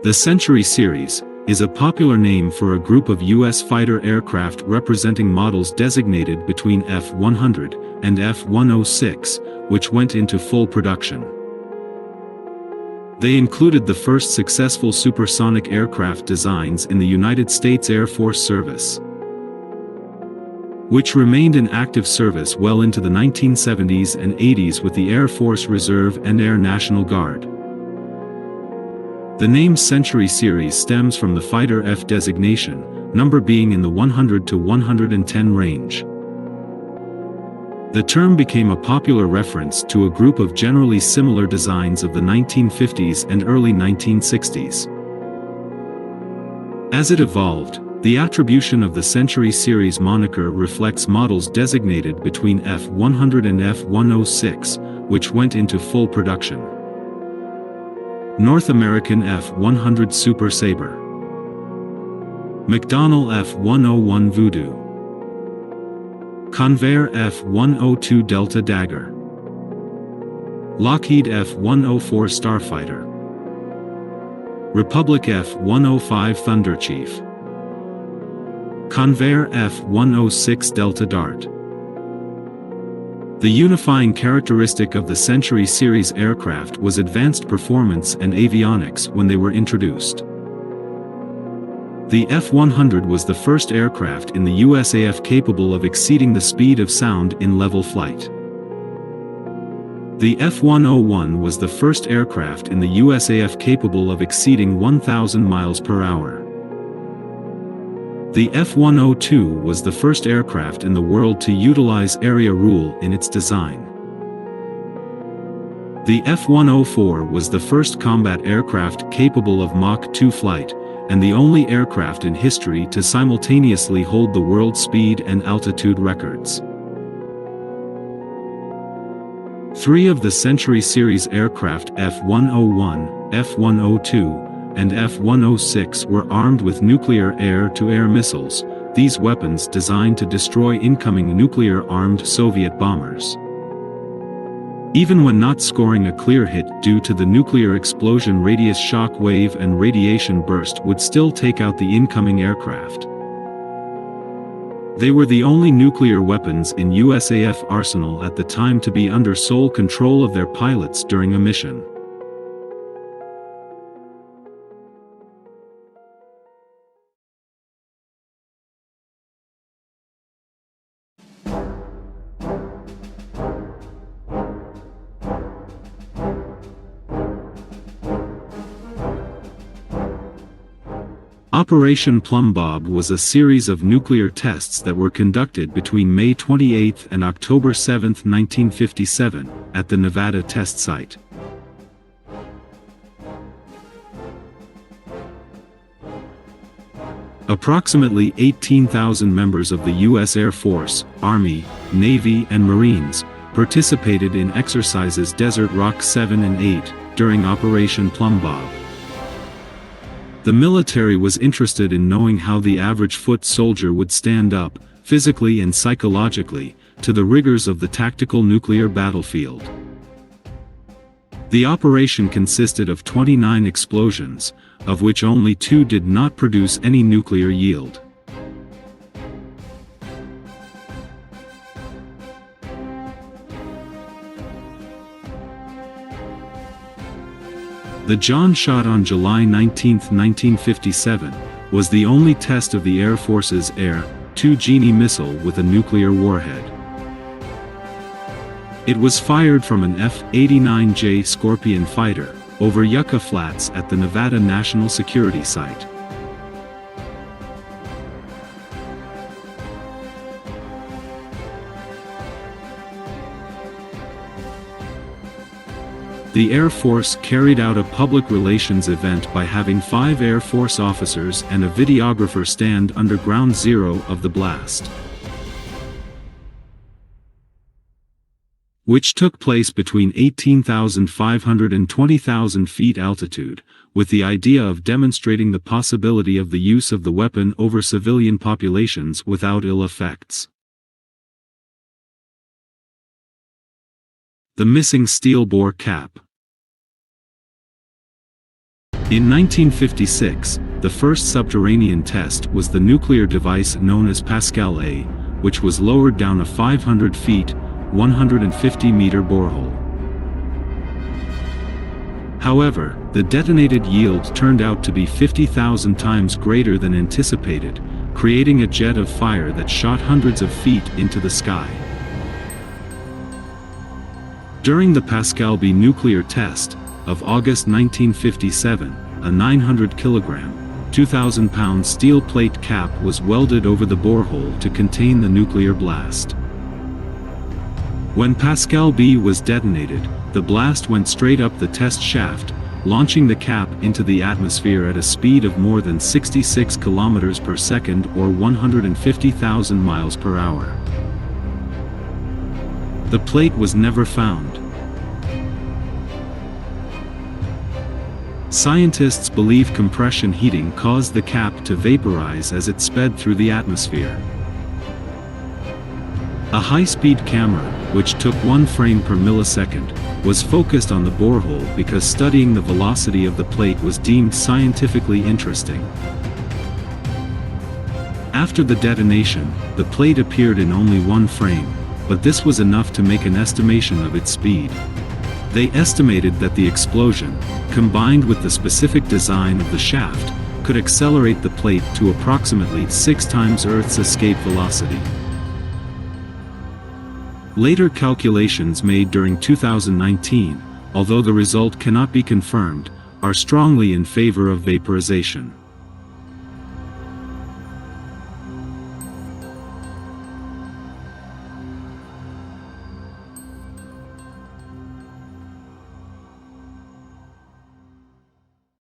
The Century series is a popular name for a group of U.S. fighter aircraft representing models designated between F-100 and F-106, which went into full production. They included the first successful supersonic aircraft designs in the United States Air Force service, which remained in active service well into the 1970s and 80s with the Air Force Reserve and Air National Guard. The name Century series stems from the Fighter F designation, number being in the 100 to 110 range. The term became a popular reference to a group of generally similar designs of the 1950s and early 1960s. As it evolved, the attribution of the Century series moniker reflects models designated between F-100 and F-106, which went into full production. North American F-100 Super Sabre, McDonnell F-101 Voodoo, Convair F-102 Delta Dagger, Lockheed F-104 Starfighter, Republic F-105 Thunderchief, Convair F-106 Delta Dart. The unifying characteristic of the Century series aircraft was advanced performance and avionics when they were introduced. The F-100 was the first aircraft in the USAF capable of exceeding the speed of sound in level flight. The F-101 was the first aircraft in the USAF capable of exceeding 1,000 miles per hour. The F-102 was the first aircraft in the world to utilize area rule in its design. The F-104 was the first combat aircraft capable of Mach 2 flight, and the only aircraft in history to simultaneously hold the world speed and altitude records. 3 of the Century series aircraft, F-101, F-102, and F-106 were armed with nuclear air-to-air missiles, these weapons designed to destroy incoming nuclear-armed Soviet bombers. Even when not scoring a clear hit due to the nuclear explosion, radius shock wave and radiation burst would still take out the incoming aircraft. They were the only nuclear weapons in USAF arsenal at the time to be under sole control of their pilots during a mission. Operation Plumbob was a series of nuclear tests that were conducted between May 28 and October 7, 1957, at the Nevada test site. Approximately 18,000 members of the U.S. Air Force, Army, Navy, and Marines participated in exercises Desert Rock 7 and 8 during Operation Plumbob. The military was interested in knowing how the average foot soldier would stand up, physically and psychologically, to the rigors of the tactical nuclear battlefield. The operation consisted of 29 explosions, of which only 2 did not produce any nuclear yield. The John shot on July 19, 1957, was the only test of the Air Force's Air-2 Genie missile with a nuclear warhead. It was fired from an F-89J Scorpion fighter over Yucca Flats at the Nevada National Security Site. The Air Force carried out a public relations event by having 5 Air Force officers and a videographer stand under ground zero of the blast, which took place between 18,500 and 20,000 feet altitude, with the idea of demonstrating the possibility of the use of the weapon over civilian populations without ill effects. The missing steel bore cap. In 1956, the first subterranean test was the nuclear device known as Pascal A, which was lowered down a 500 feet, 150-meter borehole. However, the detonated yield turned out to be 50,000 times greater than anticipated, creating a jet of fire that shot hundreds of feet into the sky. During the Pascal B nuclear test of August 1957, a 900-kilogram, 2,000-pound steel plate cap was welded over the borehole to contain the nuclear blast. When Pascal B was detonated, the blast went straight up the test shaft, launching the cap into the atmosphere at a speed of more than 66 kilometers per second or 150,000 miles per hour. The plate was never found. Scientists believe compression heating caused the cap to vaporize as it sped through the atmosphere. A high-speed camera, which took 1 frame per millisecond, was focused on the borehole because studying the velocity of the plate was deemed scientifically interesting. After the detonation, the plate appeared in only 1 frame, but this was enough to make an estimation of its speed. They estimated that the explosion, combined with the specific design of the shaft, could accelerate the plate to approximately 6 times Earth's escape velocity. Later calculations made during 2019, although the result cannot be confirmed, are strongly in favor of vaporization.